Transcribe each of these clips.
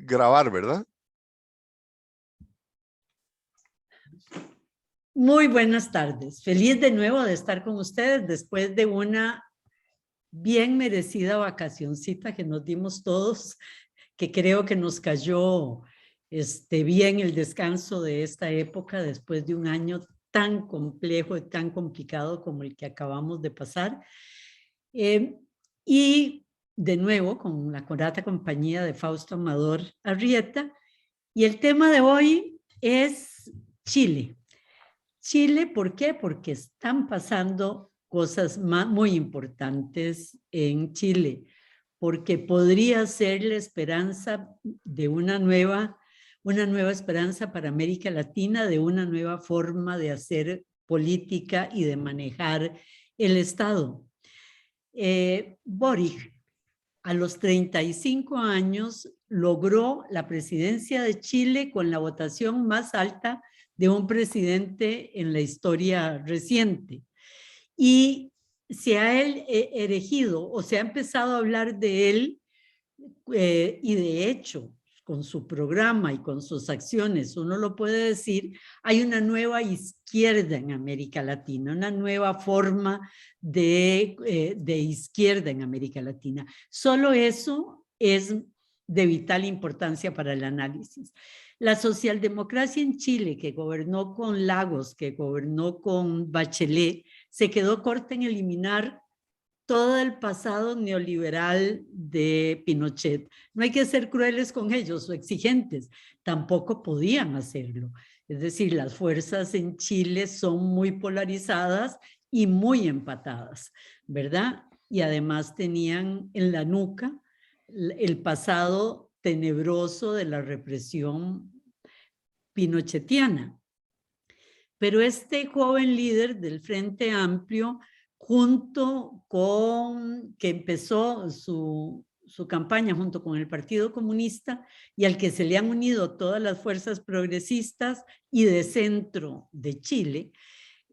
grabar, ¿verdad? Muy buenas tardes. Feliz de nuevo de estar con ustedes después de una bien merecida vacacioncita que nos dimos todos, que creo que nos cayó bien el descanso de esta época después de un año tan complejo y tan complicado como el que acabamos de pasar. Y de nuevo con la grata compañía de Fausto Amador Arrieta. Y el tema de hoy es Chile. Chile, ¿por qué? Porque están pasando cosas muy importantes en Chile, porque podría ser la esperanza de una nueva esperanza para América Latina, de una nueva forma de hacer política y de manejar el Estado. Boric, a los 35 años, logró la presidencia de Chile con la votación más alta de un presidente en la historia reciente. Y se ha erigido o se ha empezado a hablar de él y de hecho, con su programa y con sus acciones, uno lo puede decir, hay una nueva izquierda en América Latina, una nueva forma de izquierda en América Latina. Solo eso es de vital importancia para el análisis. La socialdemocracia en Chile, que gobernó con Lagos, que gobernó con Bachelet, se quedó corta en eliminar todo el pasado neoliberal de Pinochet. No hay que ser crueles con ellos o exigentes, tampoco podían hacerlo. Es decir, las fuerzas en Chile son muy polarizadas y muy empatadas, ¿verdad? Y además tenían en la nuca el pasado tenebroso de la represión pinochetiana. Pero este joven líder del Frente Amplio, junto con que empezó su campaña junto con el Partido Comunista y al que se le han unido todas las fuerzas progresistas y de centro de Chile,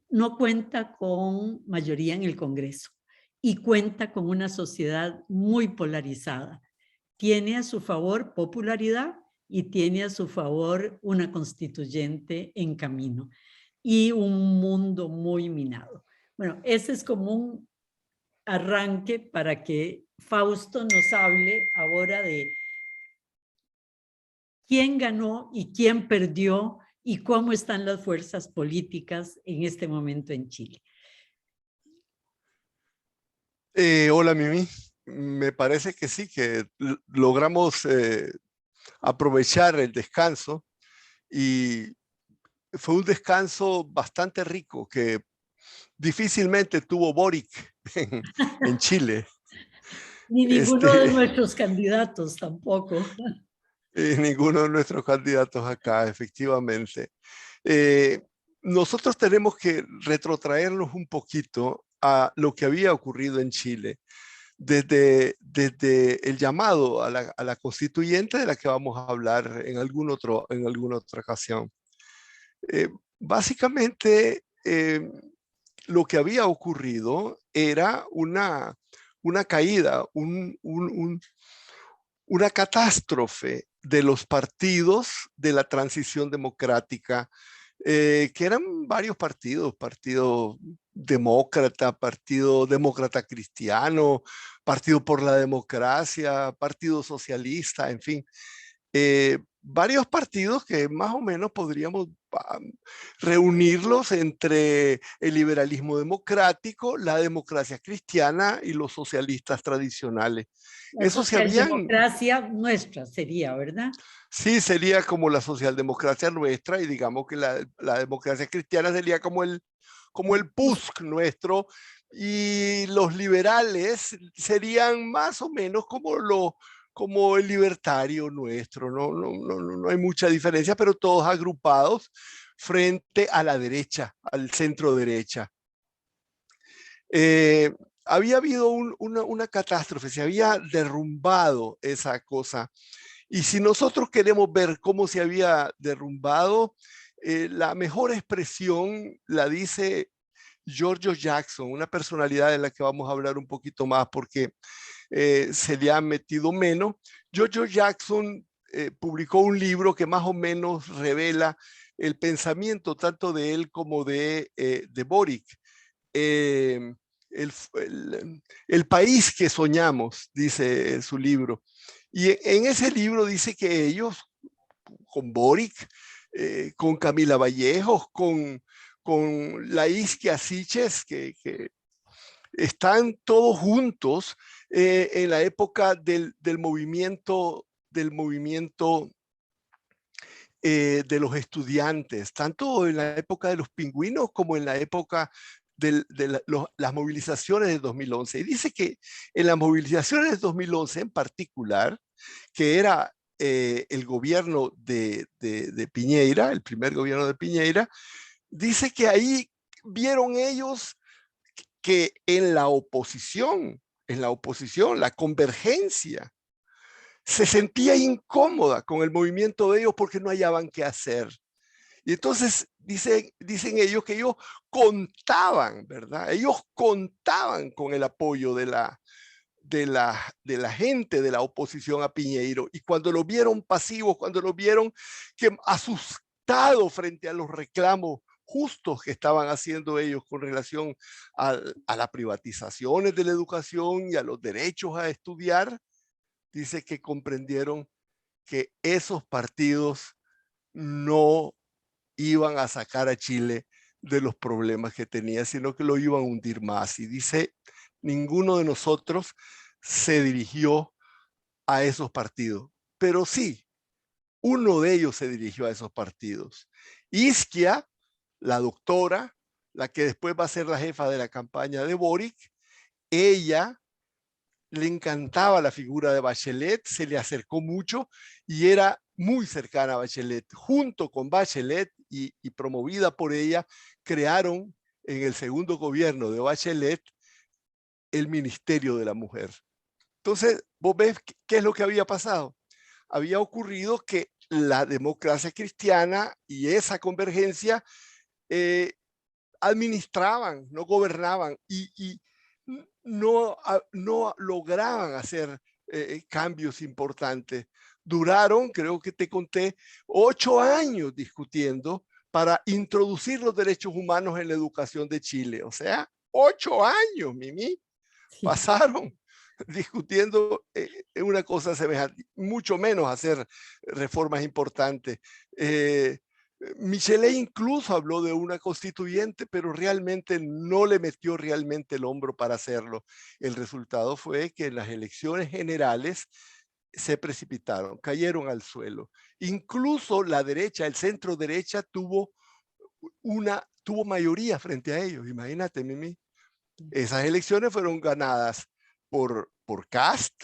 no cuenta con mayoría en el Congreso y cuenta con una sociedad muy polarizada. Tiene a su favor popularidad y tiene a su favor una constituyente en camino y un mundo muy minado. Bueno, ese es como un arranque para que Fausto nos hable ahora de quién ganó y quién perdió y cómo están las fuerzas políticas en este momento en Chile. Hola, Mimi. Me parece que sí, que logramos aprovechar el descanso y fue un descanso bastante rico que difícilmente tuvo Boric en Chile. Ni ninguno de nuestros candidatos tampoco. Ninguno de nuestros candidatos acá, efectivamente. Eh, Nosotros tenemos que retrotraernos un poquito a lo que había ocurrido en Chile desde el llamado a la constituyente de la que vamos a hablar en alguna otra ocasión. Eh, Básicamente, lo que había ocurrido era una caída, una catástrofe de los partidos de la transición democrática, que eran varios partidos, Partido Demócrata, Partido Demócrata Cristiano, Partido por la Democracia, Partido Socialista, en fin, varios partidos que más o menos podríamos reunirlos entre el liberalismo democrático, la democracia cristiana y los socialistas tradicionales. La Eso se habían... socialdemocracia nuestra sería, ¿verdad? Sí, sería como la socialdemocracia nuestra y digamos que la democracia cristiana sería como el PUSC nuestro y los liberales serían más o menos como el libertario nuestro. No hay mucha diferencia, pero todos agrupados frente a la derecha, al centro derecha. Eh, Había habido una catástrofe, se había derrumbado esa cosa. Y si nosotros queremos ver cómo se había derrumbado, la mejor expresión la dice Giorgio Jackson, una personalidad de la que vamos a hablar un poquito más porque se le ha metido menos. Giorgio Jackson publicó un libro que más o menos revela el pensamiento tanto de él como de Boric. El, el país que soñamos, dice su libro. Y en ese libro dice que ellos, con Boric, con Camila Vallejos, con la Isquia Siches, que están todos juntos en la época del movimiento de los estudiantes, tanto en la época de los pingüinos como en la época las movilizaciones de 2011. Y dice que en las movilizaciones de 2011 en particular, que era el gobierno de Piñera, el primer gobierno de Piñera, dice que ahí vieron ellos que en la oposición, la convergencia, se sentía incómoda con el movimiento de ellos porque no hallaban qué hacer. Y entonces dicen ellos que ellos contaban, ¿verdad? Ellos contaban con el apoyo de la gente de la oposición a Piñeiro. Y cuando lo vieron pasivos, cuando lo vieron que asustados frente a los reclamos justos que estaban haciendo ellos con relación a las privatizaciones de la educación y a los derechos a estudiar, dice que comprendieron que esos partidos no iban a sacar a Chile de los problemas que tenía, sino que lo iban a hundir más. Y dice, ninguno de nosotros se dirigió a esos partidos, pero sí, uno de ellos se dirigió a esos partidos. Isquia, la doctora, la que después va a ser la jefa de la campaña de Boric, ella le encantaba la figura de Bachelet, se le acercó mucho y era muy cercana a Bachelet. Junto con Bachelet y promovida por ella, crearon en el segundo gobierno de Bachelet el Ministerio de la Mujer. Entonces, vos ves qué es lo que había pasado. Había ocurrido que la democracia cristiana y esa convergencia administraban, no gobernaban y no lograban hacer cambios importantes. Duraron, creo que te conté, 8 años discutiendo para introducir los derechos humanos en la educación de Chile. O sea, 8 años, Mimi, Sí. pasaron discutiendo una cosa semejante, mucho menos hacer reformas importantes. Michelet incluso habló de una constituyente, pero realmente no le metió realmente el hombro para hacerlo. El resultado fue que en las elecciones generales se precipitaron, cayeron al suelo. Incluso la derecha, el centro derecha, tuvo mayoría frente a ellos. Imagínate, Mimi. Esas elecciones fueron ganadas por Kast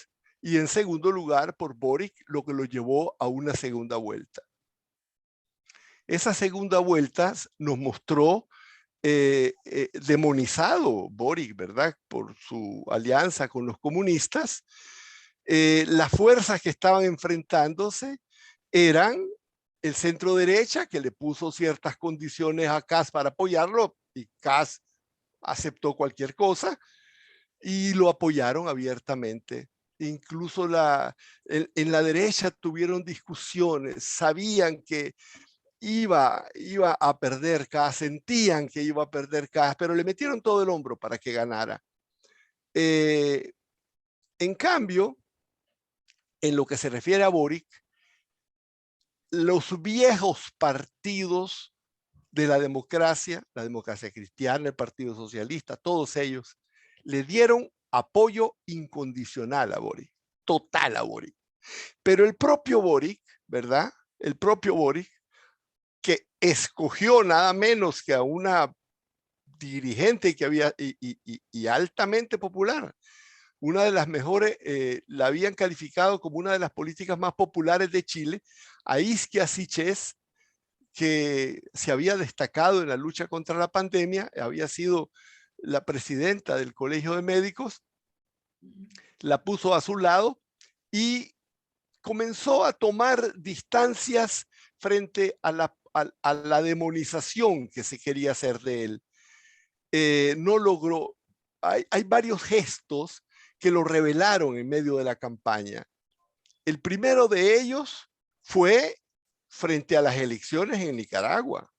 y en segundo lugar por Boric, lo que lo llevó a una segunda vuelta. Esa segunda vuelta nos mostró demonizado Boric, ¿verdad? Por su alianza con los comunistas. Las fuerzas que estaban enfrentándose eran el centro derecha, que le puso ciertas condiciones a Kast para apoyarlo, y Kast aceptó cualquier cosa, y lo apoyaron abiertamente. Incluso en la derecha tuvieron discusiones, sabían que iba a perder Kast, sentían que iba a perder Kast, pero le metieron todo el hombro para que ganara. En cambio, en lo que se refiere a Boric, los viejos partidos de la democracia cristiana, el Partido Socialista, todos ellos, le dieron apoyo incondicional a Boric, total a Boric. Pero el propio Boric, ¿verdad? El propio Boric, que escogió nada menos que a una dirigente que había y altamente popular, una de las mejores, la habían calificado como una de las políticas más populares de Chile, a Isquia Siches, que se había destacado en la lucha contra la pandemia, había sido la presidenta del Colegio de Médicos, la puso a su lado y comenzó a tomar distancias frente a la demonización que se quería hacer de él. No logró, hay varios gestos que lo revelaron en medio de la campaña. El primero de ellos fue frente a las elecciones en Nicaragua.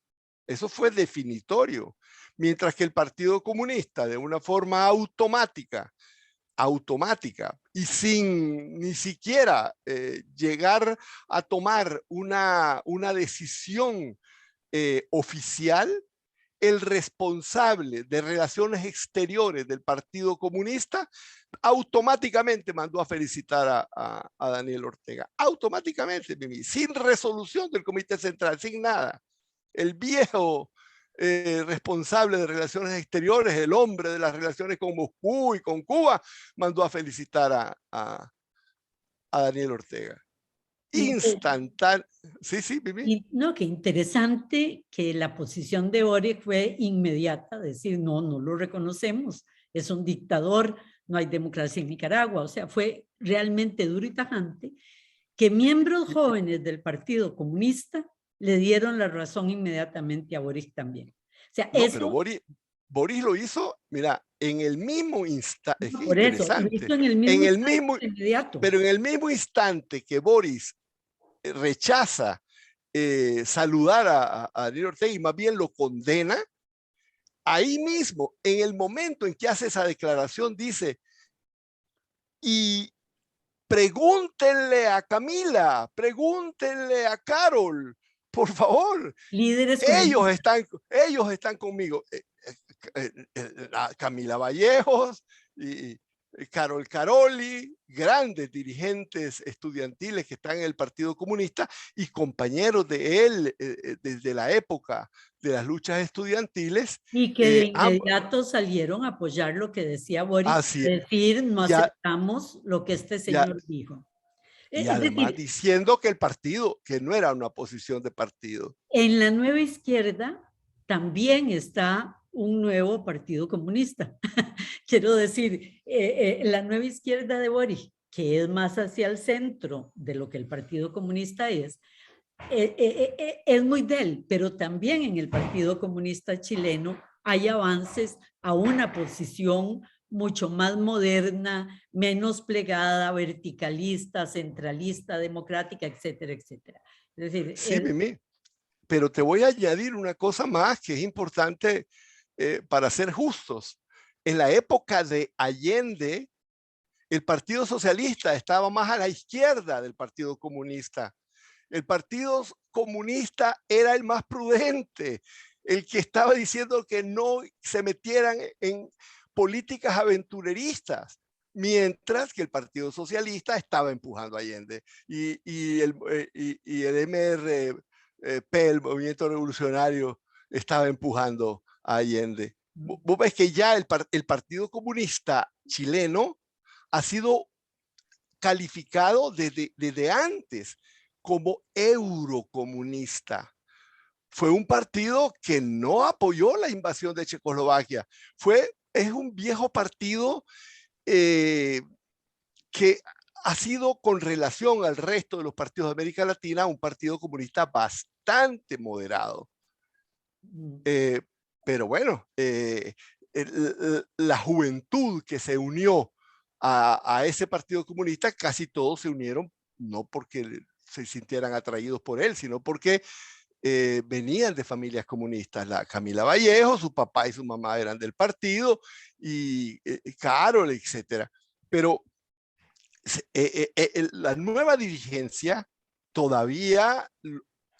Eso fue definitorio. Mientras que el Partido Comunista, de una forma automática y sin ni siquiera llegar a tomar una decisión oficial, el responsable de relaciones exteriores del Partido Comunista automáticamente mandó a felicitar a Daniel Ortega. Automáticamente, sin resolución del Comité Central, sin nada. El viejo responsable de relaciones exteriores, el hombre de las relaciones con Moscú y con Cuba, mandó a felicitar a Daniel Ortega. Instantáneo. Sí, Mimi. No, qué interesante que la posición de Boric fue inmediata, decir, no lo reconocemos, es un dictador, no hay democracia en Nicaragua. O sea, fue realmente duro y tajante que miembros jóvenes del Partido Comunista le dieron la razón inmediatamente a Boric también. O sea, No, eso... pero Boric lo hizo, mira, en el mismo instante, es por interesante, eso, lo hizo en el mismo inmediato. Pero en el mismo instante que Boric rechaza saludar a Daniel Ortega y más bien lo condena, ahí mismo, en el momento en que hace esa declaración, dice, y pregúntenle a Camila, pregúntenle a Carol, por favor. Líderes ellos están conmigo. Camila Vallejos y Carol Caroli, grandes dirigentes estudiantiles que están en el Partido Comunista y compañeros de él desde la época de las luchas estudiantiles. Y que de inmediato salieron a apoyar lo que decía Boric, decir, no aceptamos lo que este señor dijo. Y además diciendo que el partido, que no era una posición de partido. En la nueva izquierda también está un nuevo partido comunista. Quiero decir, la nueva izquierda de Boric, que es más hacia el centro de lo que el Partido Comunista es muy de él, pero también en el Partido Comunista chileno hay avances a una posición mucho más moderna, menos plegada, verticalista, centralista, democrática, etcétera, etcétera. Es decir, sí, Mimi, pero te voy a añadir una cosa más que es importante para ser justos. En la época de Allende, el Partido Socialista estaba más a la izquierda del Partido Comunista. El Partido Comunista era el más prudente, el que estaba diciendo que no se metieran en políticas aventureristas, mientras que el Partido Socialista estaba empujando a Allende y el MRP, el Movimiento Revolucionario, estaba empujando a Allende. Vos ves que ya el Partido Comunista chileno ha sido calificado desde antes como eurocomunista. Fue un partido que no apoyó la invasión de Checoslovaquia. Es un viejo partido que ha sido, con relación al resto de los partidos de América Latina, un partido comunista bastante moderado. Pero bueno, la juventud que se unió a ese partido comunista, casi todos se unieron, no porque se sintieran atraídos por él, sino porque venían de familias comunistas. La Camila Vallejo, su papá y su mamá eran del partido, y Carol, etcétera. Pero la nueva dirigencia todavía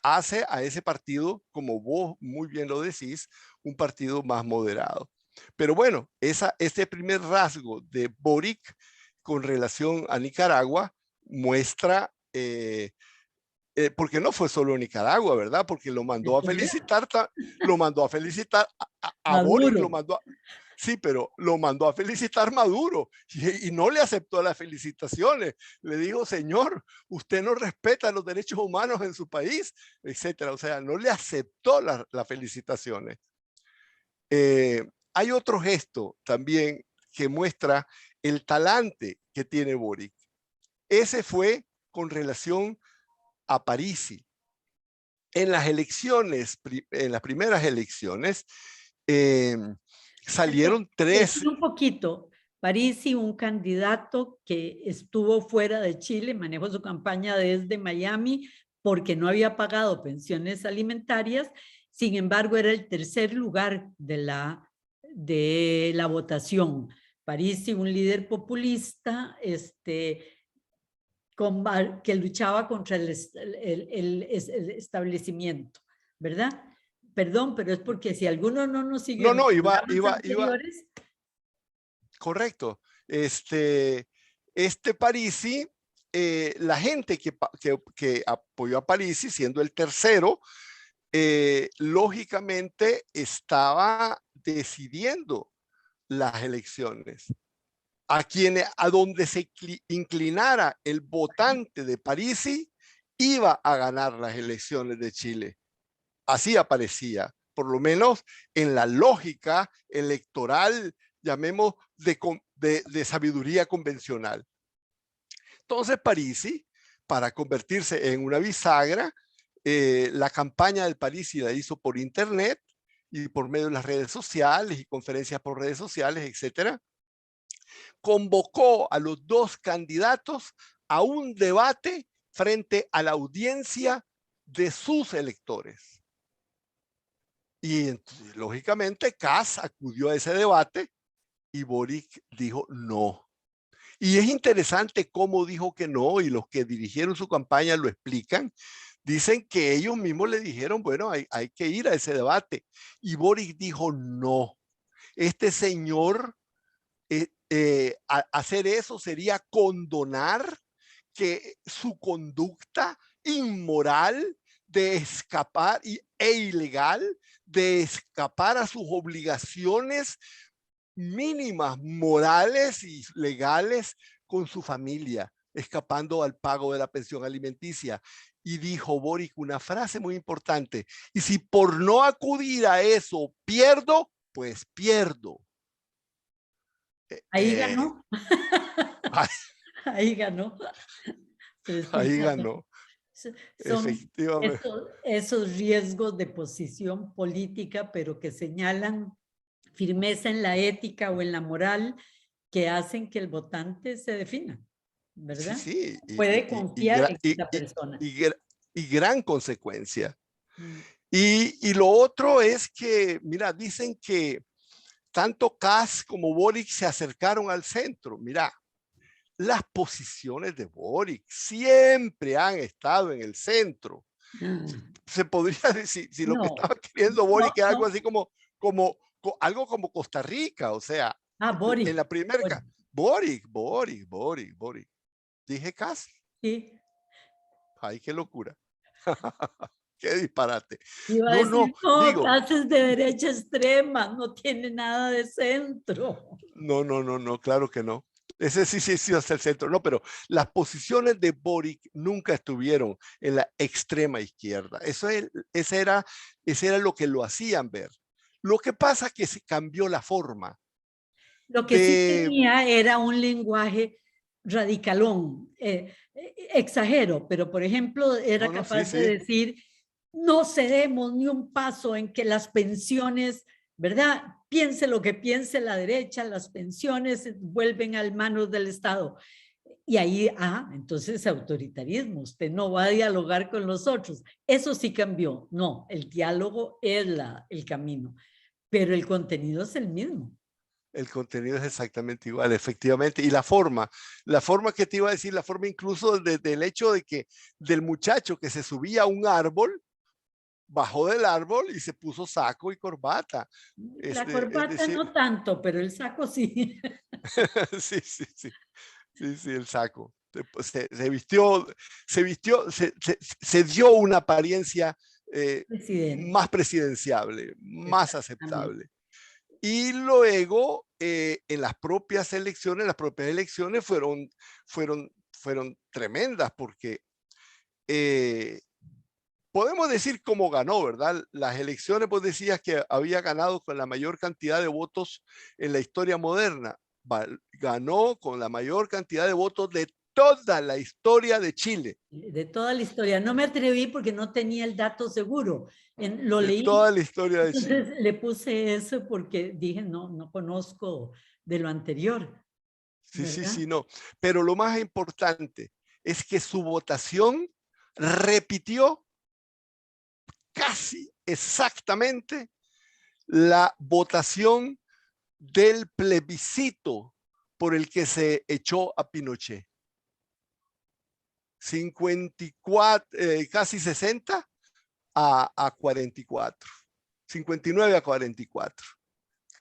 hace a ese partido, como vos muy bien lo decís, un partido más moderado. Pero bueno, este primer rasgo de Boric con relación a Nicaragua muestra, porque no fue solo Nicaragua, ¿verdad? Porque lo mandó a felicitar, a Boric, sí, pero lo mandó a felicitar Maduro y no le aceptó las felicitaciones. Le dijo, señor, usted no respeta los derechos humanos en su país, etcétera. O sea, no le aceptó las felicitaciones. Hay otro gesto también que muestra el talante que tiene Boric. Ese fue con relación a Parisi. En las elecciones, en las primeras elecciones, salieron tres. Un poquito. Parisi, un candidato que estuvo fuera de Chile, manejó su campaña desde Miami, porque no había pagado pensiones alimentarias. Sin embargo, era el tercer lugar de la votación. Parisi, un líder populista, que luchaba contra el establecimiento, ¿verdad? Perdón, pero es porque si alguno no nos siguió No, en los no, programas anteriores. correcto. Parisi, la gente que apoyó a Parisi, siendo el tercero, lógicamente estaba decidiendo las elecciones. A donde se inclinara el votante de Parisi, iba a ganar las elecciones de Chile. Así aparecía, por lo menos en la lógica electoral, llamemos de sabiduría convencional. Entonces Parisi, para convertirse en una bisagra, la campaña del Parisi la hizo por internet y por medio de las redes sociales y conferencias por redes sociales, etcétera. Convocó a los dos candidatos a un debate frente a la audiencia de sus electores. Y entonces, lógicamente, Kass acudió a ese debate y Boric dijo no. Y es interesante cómo dijo que no, y los que dirigieron su campaña lo explican. Dicen que ellos mismos le dijeron, bueno, hay que ir a ese debate. Y Boric dijo no. Este señor, hacer eso sería condonar que su conducta inmoral de escapar e ilegal, de escapar a sus obligaciones mínimas, morales y legales con su familia, escapando al pago de la pensión alimenticia. Y dijo Boric una frase muy importante: y si por no acudir a eso pierdo, pues pierdo. Ahí ganó. Ahí, Ahí ganó. ahí ganó, Son efectivamente. esos riesgos de posición política, pero que señalan firmeza en la ética o en la moral, que hacen que el votante se defina, Sí, ¿verdad? sí, Puede confiar en esta persona. y gran consecuencia. Mm. Y lo otro es que, mira, dicen que tanto Kass como Boric se acercaron al centro. Mira, las posiciones de Boric siempre han estado en el centro. Se podría decir, si lo que No, estaba queriendo no, Boric es algo no. así algo como Costa Rica, o sea, Ah, en Boric. la primera, Boric. Boric. Dije Kass. Sí. Ay, qué locura. Qué disparate. Iba a No, no, decir, no, digo, clases de derecha extrema, no tiene nada de centro. no, claro que no. Ese sí hasta el centro. No, pero las posiciones de Boric nunca estuvieron en la extrema izquierda. Ese era lo que lo hacían ver. Lo que pasa es que se cambió la forma Lo que sí de... tenía era un lenguaje radicalón, exagero, pero por ejemplo era No, no, sí, capaz de sí. decir, no cedemos ni un paso en que las pensiones, ¿verdad? Piense lo que piense la derecha, las pensiones vuelven a manos del Estado. Y ahí, entonces autoritarismo, usted no va a dialogar con los otros. Eso sí cambió. No, el diálogo es el camino, pero el contenido es el mismo. El contenido es exactamente igual, efectivamente. Y la forma que te iba a decir, la forma incluso del hecho de que del muchacho que se subía a un árbol, bajó del árbol y se puso saco y corbata. La Es corbata decir, no tanto, pero el saco sí. sí, el saco. Se dio una apariencia Presidente. más presidenciable, más Exactamente. aceptable. Y luego, en las propias elecciones fueron tremendas porque podemos decir cómo ganó, ¿verdad? Las elecciones, vos decías que había ganado con la mayor cantidad de votos en la historia moderna. Ganó con la mayor cantidad de votos de toda la historia de Chile. De toda la historia. No me atreví porque no tenía el dato seguro. Lo De leí, toda la historia de Chile. entonces le puse eso porque dije, no conozco de lo anterior, ¿verdad? Sí, no. Pero lo más importante es que su votación repitió casi exactamente la votación del plebiscito por el que se echó a Pinochet. 54, casi 60 a 44. 59 a 44.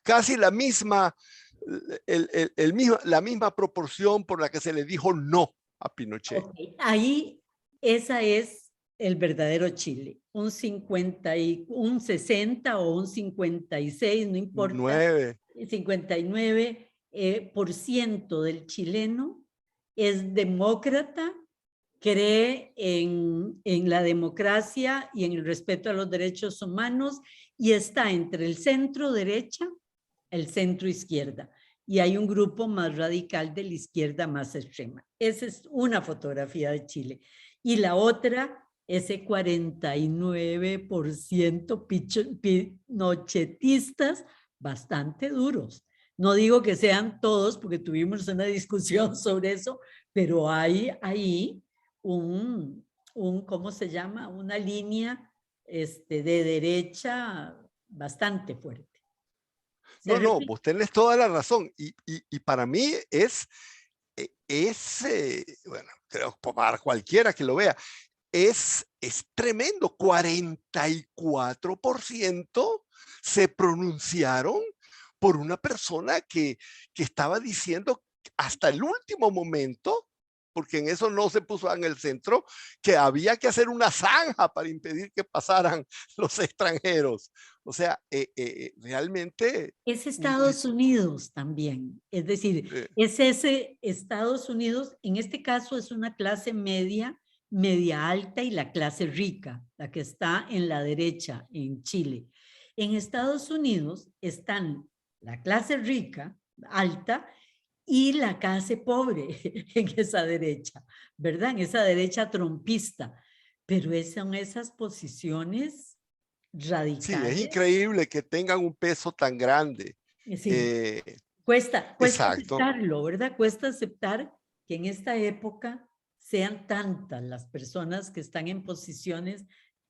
Casi la misma, la misma proporción por la que se le dijo no a Pinochet. Okay. Ahí, esa es el verdadero Chile. Un 50 y un 60 o un 56, no importa. 9. 59% del chileno es demócrata, cree en la democracia y en el respeto a los derechos humanos y está entre el centro derecha, el centro izquierda. Y hay un grupo más radical de la izquierda más extrema. Esa es una fotografía de Chile. Y la otra, ese 49% pinochetistas bastante duros. No digo que sean todos, porque tuvimos una discusión sobre eso, pero hay ahí ¿cómo se llama? Una línea de derecha bastante fuerte. No, vos tenés toda la razón. Y para mí bueno, creo para cualquiera que lo vea, es tremendo. 44% se pronunciaron por una persona que estaba diciendo hasta el último momento, porque en eso no se puso en el centro, que había que hacer una zanja para impedir que pasaran los extranjeros. O sea, realmente... Es Estados Unidos también, es decir, es ese Estados Unidos, en este caso es una clase media, media alta y la clase rica, la que está en la derecha en Chile. En Estados Unidos están la clase rica, alta, y la clase pobre en esa derecha, ¿verdad? En esa derecha trompista. Pero son esas posiciones radicales. Sí, es increíble que tengan un peso tan grande. Sí. Cuesta exacto. aceptarlo, ¿verdad? Cuesta aceptar que en esta época sean tantas las personas que están en posiciones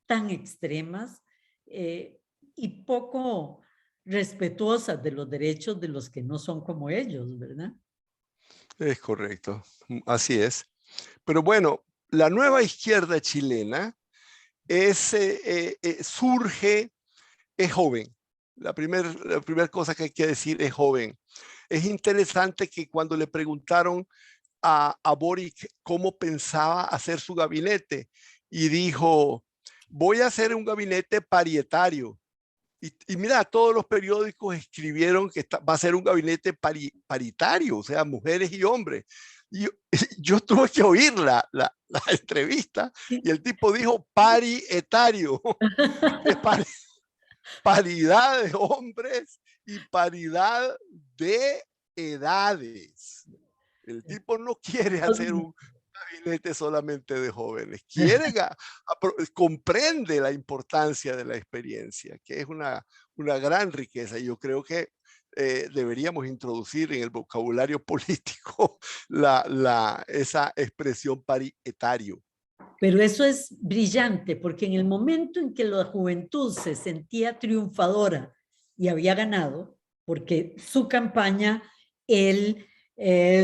tan extremas y poco respetuosas de los derechos de los que no son como ellos, ¿verdad? Es correcto, así es. Pero bueno, la nueva izquierda chilena surge, es joven. La primera cosa que hay que decir es joven. Es interesante que cuando le preguntaron a Boric cómo pensaba hacer su gabinete y dijo, voy a hacer un gabinete parietario. Y mira, todos los periódicos escribieron que va a ser un gabinete paritario, o sea, mujeres y hombres. Y yo tuve que oír la entrevista y el tipo dijo parietario, que paridad de hombres y paridad de edades. El tipo no quiere hacer un gabinete solamente de jóvenes, comprende la importancia de la experiencia, que es una gran riqueza. Y yo creo que deberíamos introducir en el vocabulario político esa expresión parietario. Pero eso es brillante, porque en el momento en que la juventud se sentía triunfadora y había ganado, porque su campaña, él,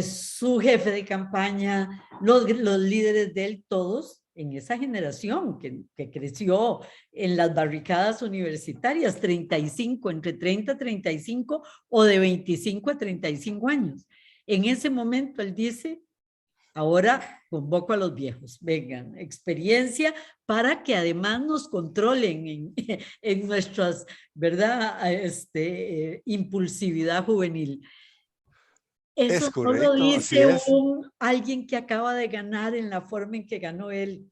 su jefe de campaña, los líderes de él, todos en esa generación que creció en las barricadas universitarias, 35, entre 30 y 35 o de 25 a 35 años. En ese momento él dice, ahora convoco a los viejos, vengan, experiencia para que además nos controlen en nuestras, ¿verdad? Impulsividad juvenil. Eso Es no lo correcto, así dice es. alguien que acaba de ganar en la forma en que ganó él,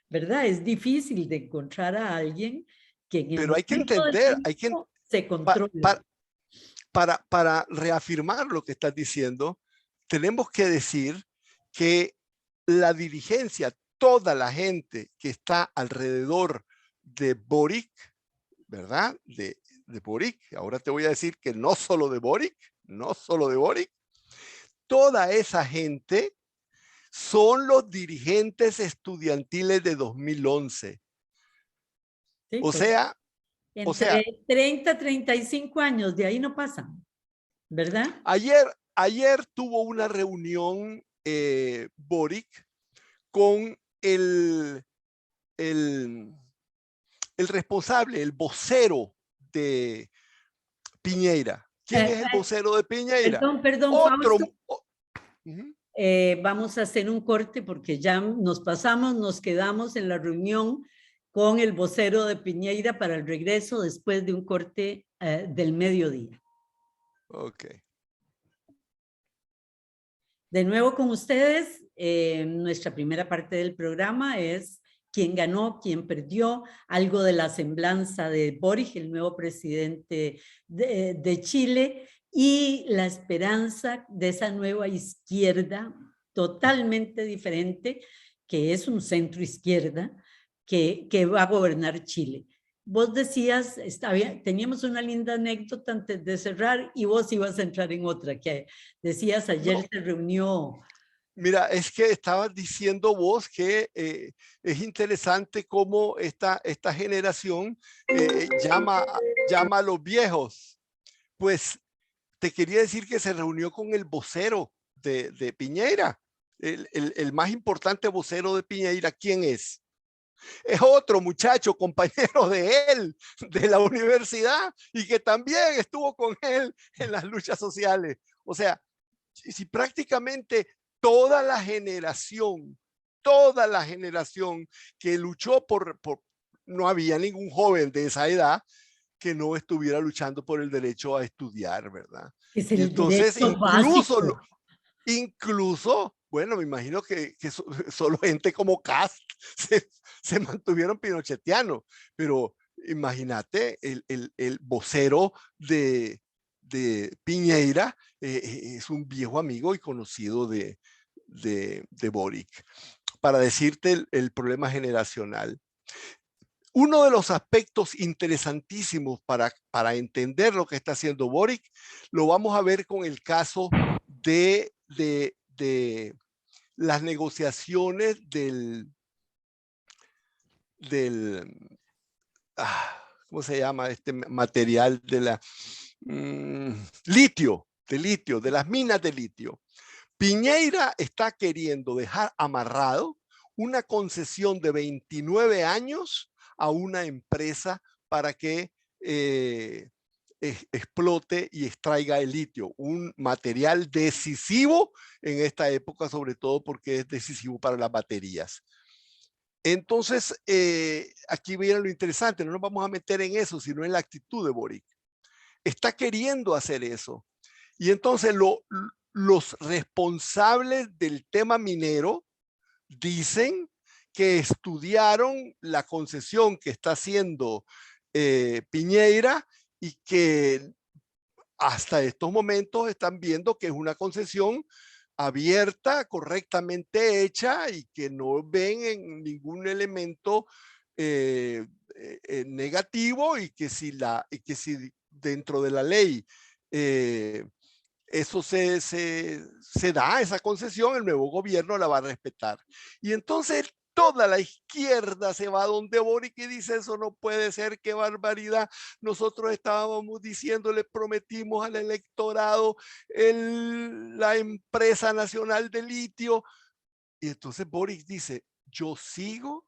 ¿verdad? Es difícil de encontrar a alguien que en el Pero hay que momento del entender, triunfo se controle. Para reafirmar lo que estás diciendo, tenemos que decir que la dirigencia, toda la gente que está alrededor de Boric, ¿verdad? De Boric, ahora te voy a decir que no solo de Boric, toda esa gente son los dirigentes estudiantiles de 2011. Sí, O pues, sea, entre 30 y 35 años, de ahí no pasan, ¿verdad? ayer tuvo una reunión Boric con el responsable, el vocero de Piñera. ¿Quién Eh, es el vocero de Piñera? perdón, Otro. Fausto. Vamos a hacer un corte porque ya nos pasamos, nos quedamos en la reunión con el vocero de Piñera para el regreso después de un corte del mediodía. Ok. De nuevo con ustedes, nuestra primera parte del programa es quién ganó, quién perdió, algo de la semblanza de Boric, el nuevo presidente de Chile, y la esperanza de esa nueva izquierda totalmente diferente, que es un centro izquierda, que va a gobernar Chile. Vos decías, teníamos una linda anécdota antes de cerrar y vos ibas a entrar en otra, que decías ayer se reunió. Mira, es que estabas diciendo vos que es interesante cómo esta generación llama a los viejos. Pues te quería decir que se reunió con el vocero de Piñera, el más importante vocero de Piñera. ¿Quién es? Es otro muchacho, compañero de él, de la universidad, y que también estuvo con él en las luchas sociales. O sea, si prácticamente toda la generación que luchó no había ningún joven de esa edad que no estuviera luchando por el derecho a estudiar, ¿verdad? Es Y el entonces derecho básico. incluso, bueno, me imagino que solo gente como Cast se mantuvieron pinochetianos, pero imagínate el vocero de Piñera es un viejo amigo y conocido de Boric, para decirte el problema generacional. Uno de los aspectos interesantísimos para entender lo que está haciendo Boric, lo vamos a ver con el caso de las negociaciones del ¿cómo se llama este material? De la litio, de las minas de litio. Piñera está queriendo dejar amarrado una concesión de 29 años a una empresa para que explote y extraiga el litio, un material decisivo en esta época, sobre todo porque es decisivo para las baterías. Entonces, aquí viene lo interesante, no nos vamos a meter en eso, sino en la actitud de Boric. Está queriendo hacer eso. Y entonces los responsables del tema minero dicen que estudiaron la concesión que está haciendo Piñera y que hasta estos momentos están viendo que es una concesión abierta, correctamente hecha y que no ven en ningún elemento negativo y que si dentro de la ley eso se da, esa concesión, el nuevo gobierno la va a respetar. Y entonces toda la izquierda se va donde Boric y dice, eso no puede ser, qué barbaridad. Nosotros estábamos diciendo, le prometimos al electorado la empresa nacional de litio. Y entonces Boric dice, yo sigo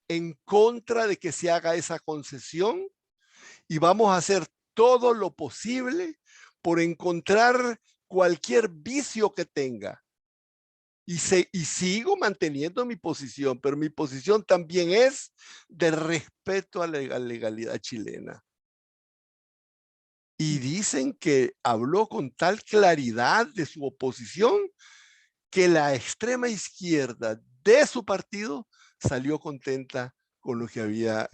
en contra de que se haga esa concesión y vamos a hacer todo lo posible por encontrar cualquier vicio que tenga. Y sigo manteniendo mi posición, pero mi posición también es de respeto a la legalidad chilena. Y dicen que habló con tal claridad de su oposición que la extrema izquierda de su partido salió contenta con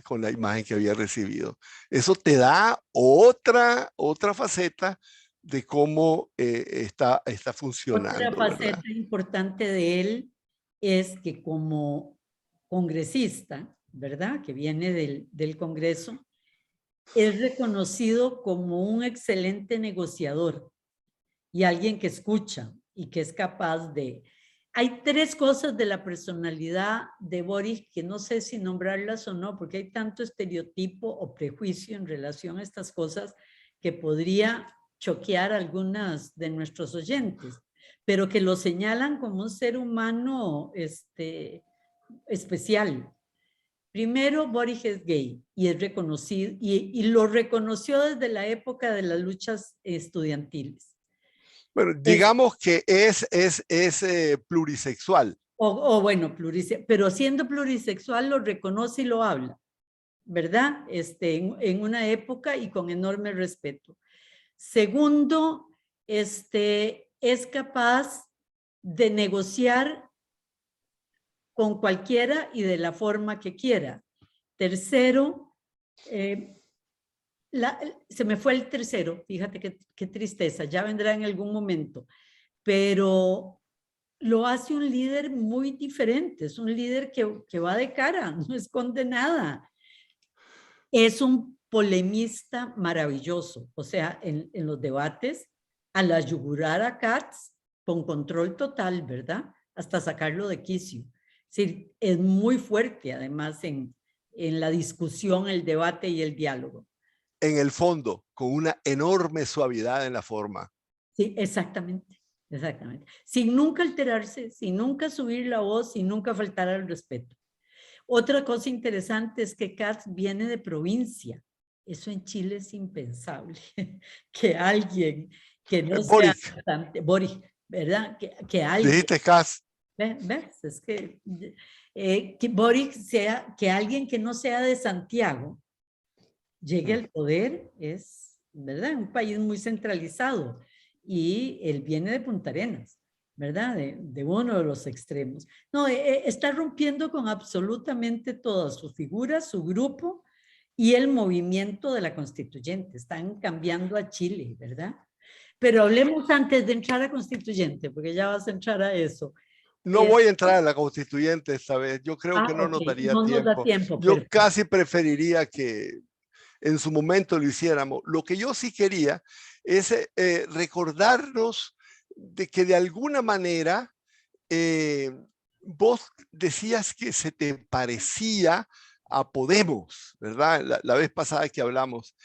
con la imagen que había recibido. Eso te da otra faceta de cómo está Otra funcionando, ¿verdad? faceta importante de él es que como congresista, ¿verdad? Que viene del Congreso, es reconocido como un excelente negociador y alguien que escucha y que es capaz hay tres cosas de la personalidad de Boric que no sé si nombrarlas o no, porque hay tanto estereotipo o prejuicio en relación a estas cosas que podría choquear a algunas de nuestros oyentes, pero que lo señalan como un ser humano especial. Primero, Boric es gay y es reconocido, y lo reconoció desde la época de las luchas estudiantiles. Bueno, digamos que es plurisexual. Bueno, pero siendo plurisexual lo reconoce y lo habla, ¿verdad? En una época y con enorme respeto. Segundo, es capaz de negociar con cualquiera y de la forma que quiera. Tercero, se me fue el tercero, fíjate qué tristeza, ya vendrá en algún momento, pero lo hace un líder muy diferente, es un líder que va de cara, no esconde nada. Es un polemista maravilloso, o sea, en los debates, a la yugular a Katz, con control total, ¿verdad? Hasta sacarlo de quicio. Sí, es muy fuerte, además, en la discusión, el debate y el diálogo. En el fondo, con una enorme suavidad en la forma. Sí, exactamente, exactamente. Sin nunca alterarse, sin nunca subir la voz, sin nunca faltar al respeto. Otra cosa interesante es que Katz viene de provincia. Eso en Chile es impensable. Que alguien que no sea Boric, Boric, ¿verdad? Que alguien, dijiste Cas. ¿ves? Es que Boric sea, que alguien que no sea de Santiago llegue al poder es, ¿verdad? Un país muy centralizado y él viene de Punta Arenas, ¿verdad? De uno de los extremos. No, está rompiendo con absolutamente todas sus figuras, su grupo y el movimiento de la constituyente. Están cambiando a Chile, ¿verdad? Pero hablemos antes de entrar a constituyente, porque ya vas a entrar a eso. No voy a entrar a la constituyente esta vez. Yo creo que no Ok, nos daría no nos da tiempo. tiempo, Yo perfecto. casi preferiría que en su momento lo hiciéramos. Lo que yo sí quería es recordarnos de que de alguna manera vos decías que se te parecía a Podemos, ¿verdad? La vez pasada que hablamos.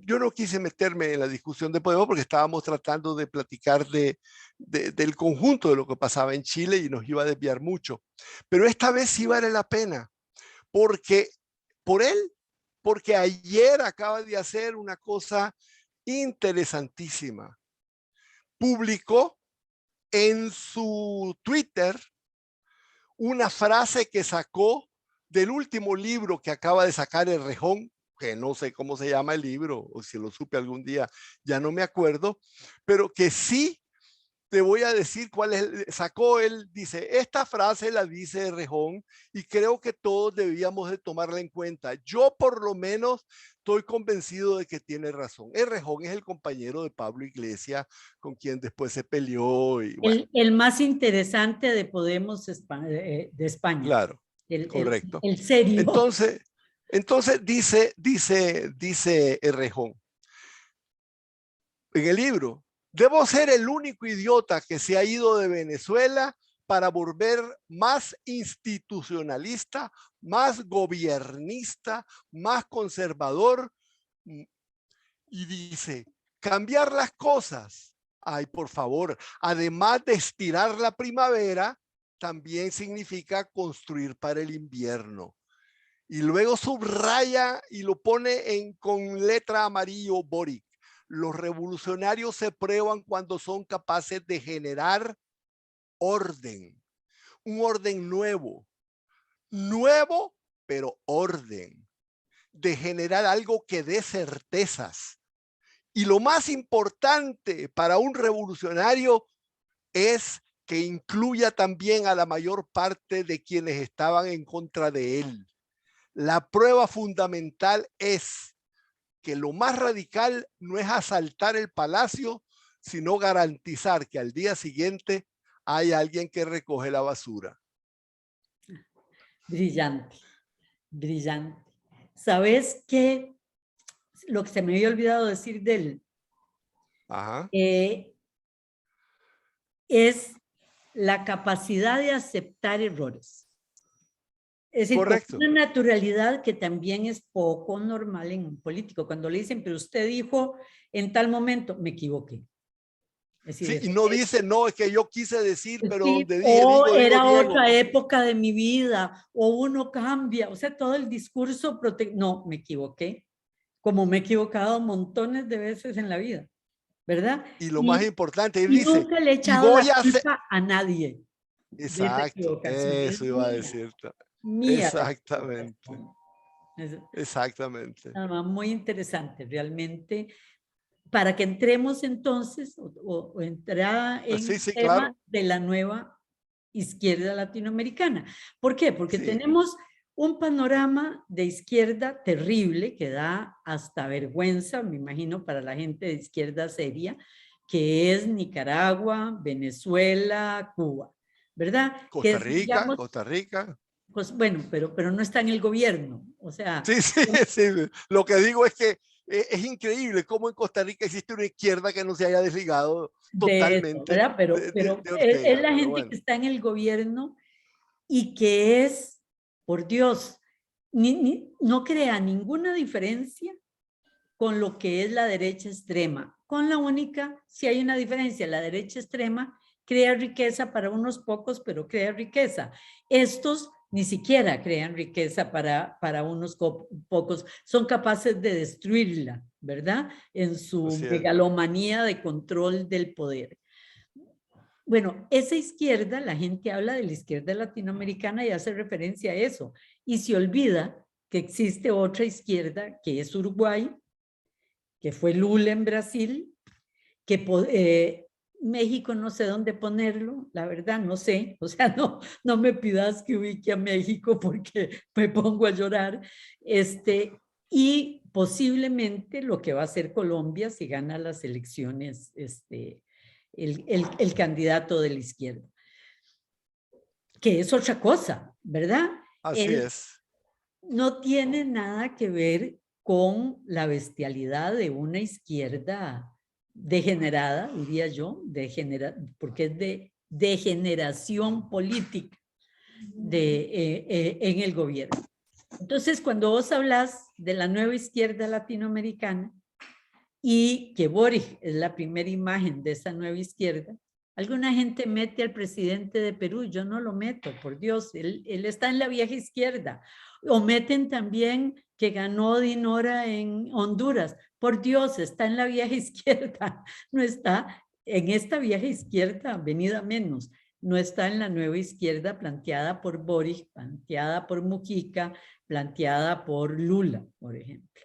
Yo no quise meterme en la discusión de Podemos porque estábamos tratando de platicar del conjunto de lo que pasaba en Chile y nos iba a desviar mucho. Pero esta vez sí vale la pena, porque por él, porque ayer acaba de hacer una cosa interesantísima. Publicó en su Twitter una frase que sacó del último libro que acaba de sacar Errejón, que no sé cómo se llama el libro, o si lo supe algún día, ya no me acuerdo, pero que sí te voy a decir cuál es, sacó él, dice, esta frase la dice Errejón y creo que todos debíamos de tomarla en cuenta. Yo por lo menos estoy convencido de que tiene razón. Errejón es el compañero de Pablo Iglesias con quien después se peleó y bueno. El más interesante de Podemos de España. Claro, correcto. El serio. Entonces dice Errejón en el libro, debo ser el único idiota que se ha ido de Venezuela para volver más institucionalista, más gobiernista, más conservador. Y dice, cambiar las cosas. Ay, por favor, además de estirar la primavera, también significa construir para el invierno. Y luego subraya y lo pone con letra amarillo Boric. Los revolucionarios se prueban cuando son capaces de generar orden, un orden nuevo, pero orden, de generar algo que dé certezas. Y lo más importante para un revolucionario es que incluya también a la mayor parte de quienes estaban en contra de él. La prueba fundamental es que lo más radical no es asaltar el palacio, sino garantizar que al día siguiente hay alguien que recoge la basura. Brillante, brillante. ¿Sabes qué? Lo que se me había olvidado decir de él Ajá. es la capacidad de aceptar errores. Es decir, con Correcto. una naturalidad que también es poco normal en un político. Cuando le dicen, pero usted dijo en tal momento, me equivoqué. Es decir, Sí, y eso no es, dice, no, es que yo quise decir, pero sí, donde dije, o digo era Diego. otra época de mi vida, o uno cambia, o sea, todo el discurso, no, me equivoqué, como me he equivocado montones de veces en la vida, ¿verdad? Y lo más importante, él Y dice, nunca le he y echado la voy a hacer, culpa a nadie de esa exacto, equivocación, es eso iba a mía, decir. mía la Exactamente, equivocación. Es exactamente. nada más muy interesante, realmente, para que entremos entonces, o entrar en Sí, el sí, tema claro. de la nueva izquierda latinoamericana. ¿Por qué? Porque Sí, tenemos un panorama de izquierda terrible que da hasta vergüenza, me imagino, para la gente de izquierda seria, que es Nicaragua, Venezuela, Cuba, ¿verdad? Que Costa es, Rica, digamos, Costa Rica. pues bueno, pero no está en el gobierno, o sea, Sí, sí, sí. Lo que digo es que es increíble cómo en Costa Rica existe una izquierda que no se haya desligado de eso, totalmente ¿verdad? Pero de es Ortega, la pero gente que bueno. está en el gobierno y que es, por Dios, no crea ninguna diferencia con lo que es la derecha extrema. Con la única, si hay una diferencia, la derecha extrema crea riqueza para unos pocos, pero crea riqueza. Estos ni siquiera crean riqueza para unos pocos, son capaces de destruirla, ¿verdad? En su Así es. megalomanía de control del poder. Bueno, esa izquierda, la gente habla de la izquierda latinoamericana y hace referencia a eso, y se olvida que existe otra izquierda que es Uruguay, que fue Lula en Brasil, que México no sé dónde ponerlo, la verdad no sé, o sea, no me pidas que ubique a México porque me pongo a llorar, y posiblemente lo que va a hacer Colombia si gana las elecciones, el candidato de la izquierda, que es otra cosa, ¿verdad? Así Él es. no tiene nada que ver con la bestialidad de una izquierda degenerada, diría yo, porque es de degeneración política en el gobierno. Entonces, cuando vos hablas de la nueva izquierda latinoamericana y que Boric es la primera imagen de esa nueva izquierda, alguna gente mete al presidente de Perú, yo no lo meto, por Dios, él está en la vieja izquierda. O meten también que ganó Dinora en Honduras, por Dios, está en la vieja izquierda, no está en esta vieja izquierda, venida menos, no está en la nueva izquierda planteada por Boric, planteada por Mujica, planteada por Lula, por ejemplo,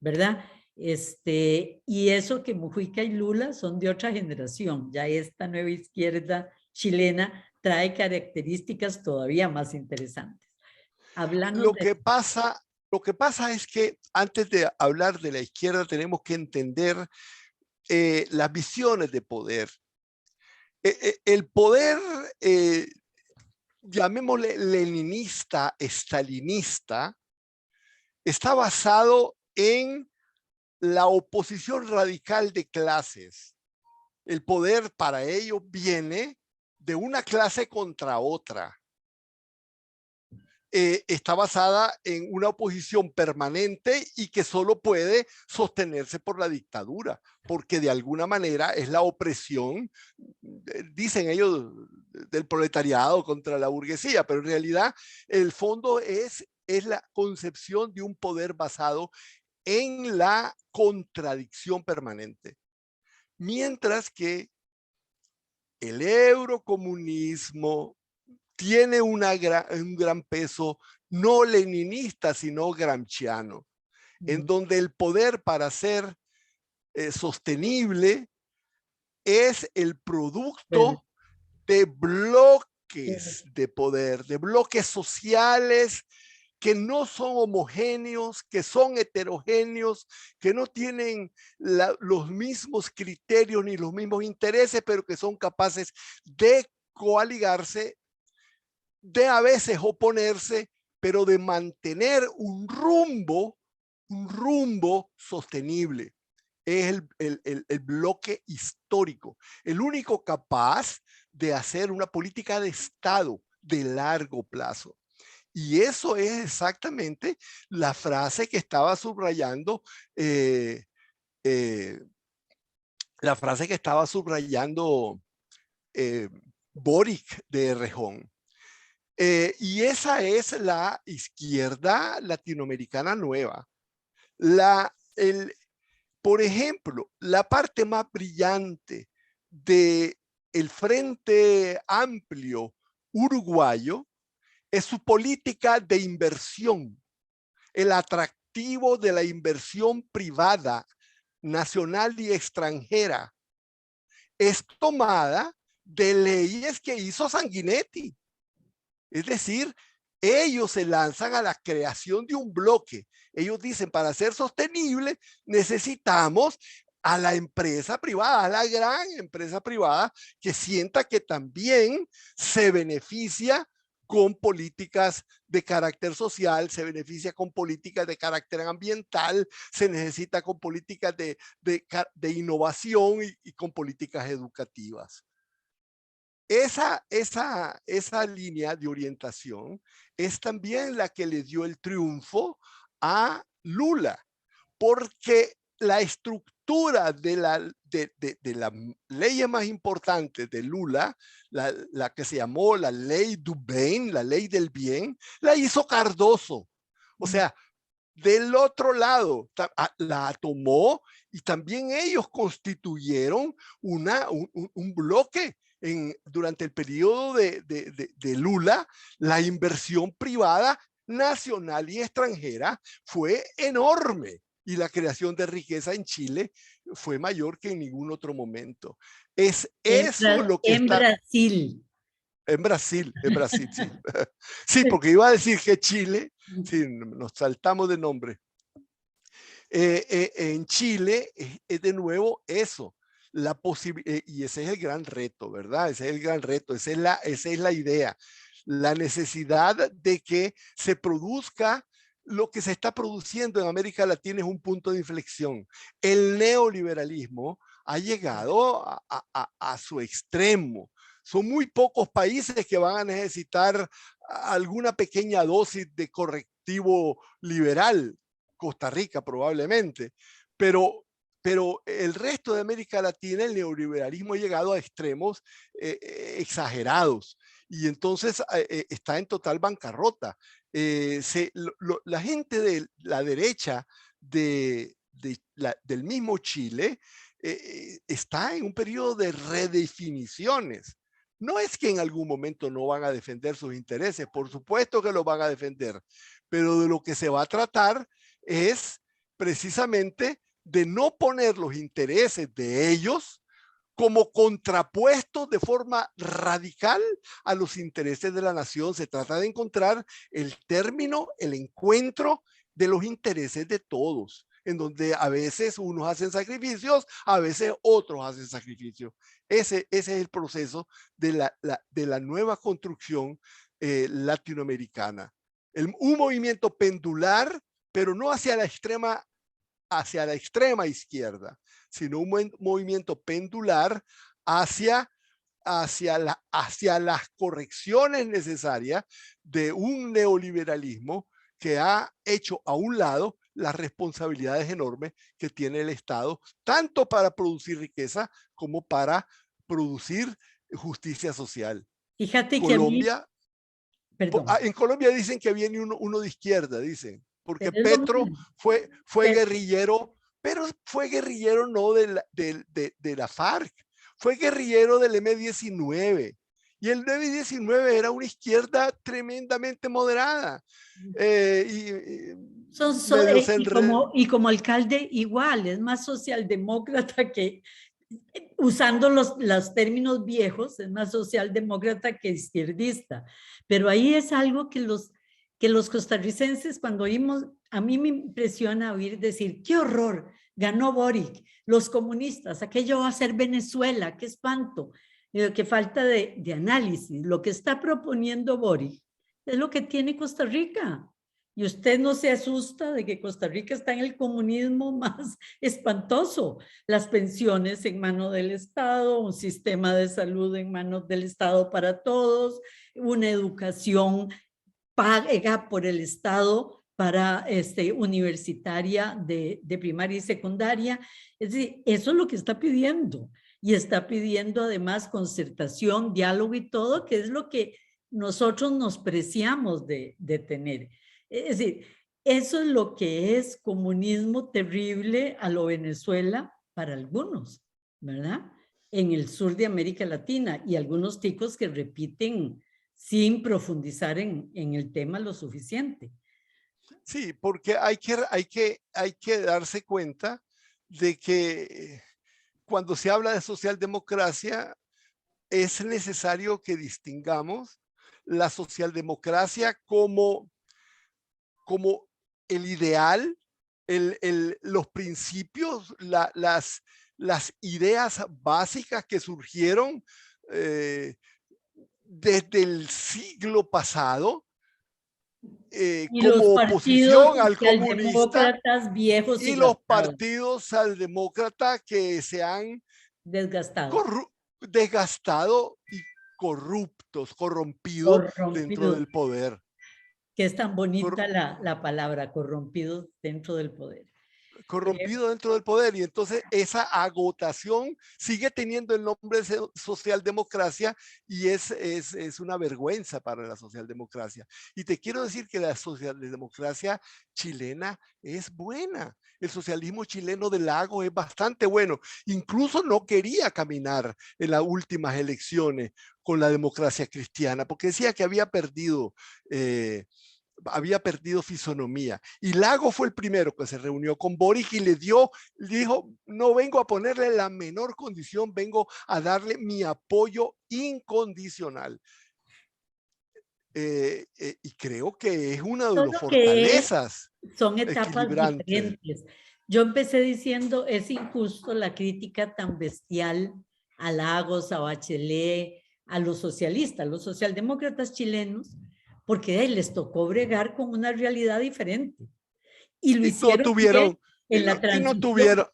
¿verdad? Y eso que Mujica y Lula son de otra generación, ya esta nueva izquierda chilena trae características todavía más interesantes. Hablando Lo de... que pasa, lo que pasa es que antes de hablar de la izquierda tenemos que entender las visiones de poder. El poder, llamémosle leninista, estalinista, está basado en la oposición radical de clases. El poder para ellos viene de una clase contra otra. Está basada en una oposición permanente y que solo puede sostenerse por la dictadura, porque de alguna manera es la opresión, dicen ellos, del proletariado contra la burguesía, pero en realidad el fondo es la concepción de un poder basado en la contradicción permanente. Mientras que el eurocomunismo tiene un gran peso no leninista, sino gramsciano, en donde el poder para ser sostenible es el Bueno, producto de bloques de poder, de bloques sociales que no son homogéneos, que son heterogéneos, que no tienen los mismos criterios ni los mismos intereses, pero que son capaces de coaligarse, de a veces oponerse, pero de mantener un rumbo sostenible. Es el bloque histórico, el único capaz de hacer una política de Estado de largo plazo. Y eso es exactamente la frase que estaba subrayando Boric de Errejón. Y esa es la izquierda latinoamericana nueva. Por ejemplo, la parte más brillante del Frente Amplio uruguayo es su política de inversión, el atractivo de la inversión privada, nacional y extranjera, es tomada de leyes que hizo Sanguinetti. Es decir, ellos se lanzan a la creación de un bloque. Ellos dicen, para ser sostenible necesitamos a la empresa privada, a la gran empresa privada que sienta que también se beneficia con políticas de carácter social, se beneficia con políticas de carácter ambiental, se necesita con políticas de innovación y con políticas educativas. Esa línea de orientación es también la que le dio el triunfo a Lula, porque la estructura de las leyes más importantes de Lula, la que se llamó la ley Dubain, la ley del bien, la hizo Cardoso. O sea, del otro lado la tomó y también ellos constituyeron un bloque. Durante el periodo de Lula, la inversión privada nacional y extranjera fue enorme y la creación de riqueza en Chile fue mayor que en ningún otro momento. Es eso lo que está... Brasil. En Brasil, sí. Sí, porque iba a decir que Chile, sí, nos saltamos de nombre. En Chile es de nuevo eso. Y ese es el gran reto, ¿verdad? Ese es el gran reto, esa es la idea. La necesidad de que se produzca lo que se está produciendo en América Latina es un punto de inflexión. El neoliberalismo ha llegado a su extremo. Son muy pocos países que van a necesitar alguna pequeña dosis de correctivo liberal. Costa Rica probablemente, pero el resto de América Latina, el neoliberalismo ha llegado a extremos exagerados y entonces está en total bancarrota. La gente de la derecha del mismo Chile está en un periodo de redefiniciones. No es que en algún momento no van a defender sus intereses, por supuesto que los van a defender, pero de lo que se va a tratar es precisamente de no poner los intereses de ellos como contrapuestos de forma radical a los intereses de la nación. Se trata de encontrar el término, el encuentro de los intereses de todos, en donde a veces unos hacen sacrificios, a veces otros hacen sacrificios. Ese es el proceso de la nueva construcción latinoamericana. Un movimiento pendular, pero no hacia la extrema izquierda, sino un movimiento pendular hacia las correcciones necesarias de un neoliberalismo que ha hecho a un lado las responsabilidades enormes que tiene el Estado, tanto para producir riqueza como para producir justicia social. Fíjate Colombia, que a mí, perdón. en Colombia dicen que viene uno de izquierda, dicen, porque Petro fue guerrillero, pero fue guerrillero no de la FARC, fue guerrillero del M-19. Y el M-19 era una izquierda tremendamente moderada. Y como alcalde igual, es más socialdemócrata que, usando los términos viejos, es más socialdemócrata que izquierdista. Pero ahí es algo que los costarricenses, cuando oímos, a mí me impresiona oír decir, qué horror, ganó Boric, los comunistas, aquello va a ser Venezuela, qué espanto, qué falta de análisis. Lo que está proponiendo Boric es lo que tiene Costa Rica. Y usted no se asusta de que Costa Rica está en el comunismo más espantoso. Las pensiones en manos del Estado, un sistema de salud en manos del Estado para todos, una educación paga por el Estado para universitaria de primaria y secundaria. Es decir, eso es lo que está pidiendo. Y está pidiendo además concertación, diálogo y todo, que es lo que nosotros nos preciamos de tener. Es decir, eso es lo que es comunismo terrible a lo Venezuela para algunos, ¿verdad? En el sur de América Latina, y algunos ticos que repiten sin profundizar en el tema lo suficiente. Sí, porque hay que darse cuenta de que cuando se habla de socialdemocracia es necesario que distingamos la socialdemocracia como el ideal, los principios, las ideas básicas que surgieron desde el siglo pasado Y los como partidos oposición al comunista, socialdemócratas viejos y y los gastados, partidos socialdemócratas que se han desgastados, desgastado y corrompido dentro corrompidos, del poder. que es tan Cor bonita la palabra, corrompidos dentro del poder. corrompido dentro del poder, y entonces esa agotación sigue teniendo el nombre de socialdemocracia, y es una vergüenza para la socialdemocracia. Y te quiero decir que la socialdemocracia chilena es buena. El socialismo chileno de Lagos es bastante bueno. Incluso no quería caminar en las últimas elecciones con la democracia cristiana, porque decía que había perdido fisonomía. Y Lago fue el primero que se reunió con Boric y le dijo, no vengo a ponerle la menor condición, vengo a darle mi apoyo incondicional. Y creo que es una de las fortalezas. Son etapas diferentes. Yo empecé diciendo, es injusto la crítica tan bestial a Lagos, a Bachelet, a los socialistas, los socialdemócratas chilenos, porque les tocó bregar con una realidad diferente. Y lo hicieron no tuvieron, en la transición. no tuvieron.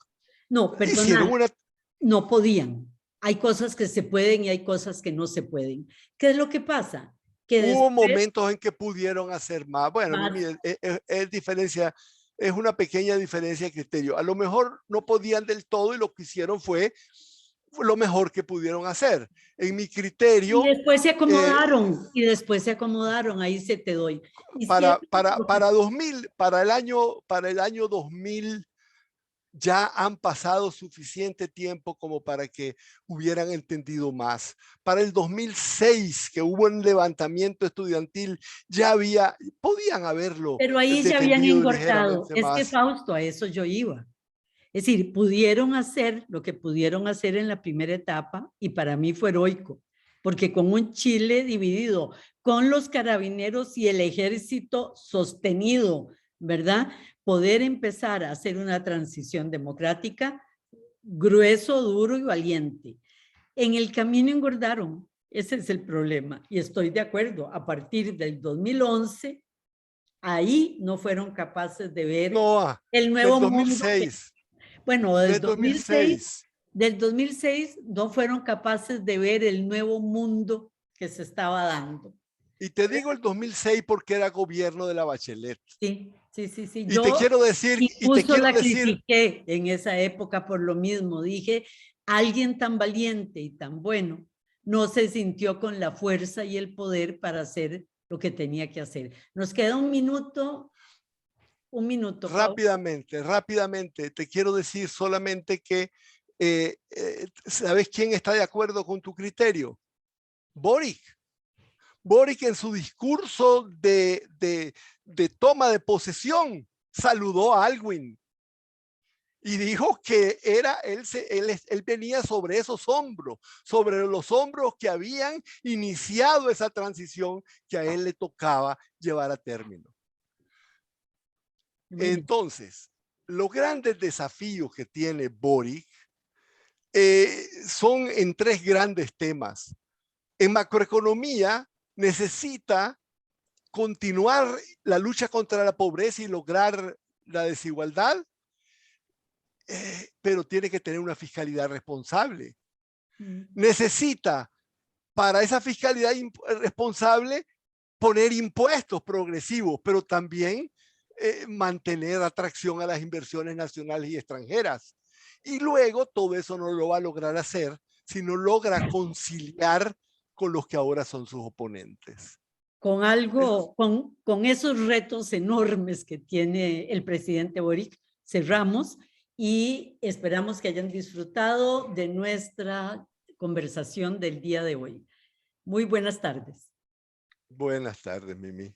No, perdona, no podían. Hay cosas que se pueden y hay cosas que no se pueden. ¿Qué es lo que pasa? Que hubo momentos en que pudieron hacer más. Bueno, es una pequeña diferencia de criterio. A lo mejor no podían del todo y lo que hicieron fue lo mejor que pudieron hacer. En mi criterio. Y después se acomodaron, ahí se te doy. Para el año 2000 ya han pasado suficiente tiempo como para que hubieran entendido más. Para el 2006, que hubo un levantamiento estudiantil, podían haberlo. Pero ahí ya habían engordado. Es que, Fausto, a eso yo iba. Es decir, pudieron hacer lo que pudieron hacer en la primera etapa, y para mí fue heroico, porque con un Chile dividido, con los carabineros y el ejército sostenido, ¿verdad? Poder empezar a hacer una transición democrática grueso, duro y valiente. En el camino engordaron, ese es el problema, y estoy de acuerdo, a partir del 2011, ahí no fueron capaces de ver el nuevo del 2006. mundo. Bueno, del 2006 no fueron capaces de ver el nuevo mundo que se estaba dando. Y te digo el 2006 porque era gobierno de la Bachelet. Sí. Y yo te quiero decir, critiqué en esa época por lo mismo. Dije, alguien tan valiente y tan bueno no se sintió con la fuerza y el poder para hacer lo que tenía que hacer. Nos queda un minuto. Rápidamente, te quiero decir solamente que ¿sabes quién está de acuerdo con tu criterio? Boric. Boric, en su discurso de toma de posesión, saludó a Aylwin y dijo que él venía sobre esos hombros, sobre los hombros que habían iniciado esa transición que a él le tocaba llevar a término. Entonces, los grandes desafíos que tiene Boric son en tres grandes temas. En macroeconomía necesita continuar la lucha contra la pobreza y lograr la desigualdad, pero tiene que tener una fiscalidad responsable. Necesita para esa fiscalidad responsable poner impuestos progresivos, pero también mantener atracción a las inversiones nacionales y extranjeras. Y luego todo eso no lo va a lograr hacer si no logra conciliar con los que ahora son sus oponentes. Con algo, con esos retos enormes que tiene el presidente Boric, cerramos y esperamos que hayan disfrutado de nuestra conversación del día de hoy. Muy buenas tardes. Buenas tardes, Mimi.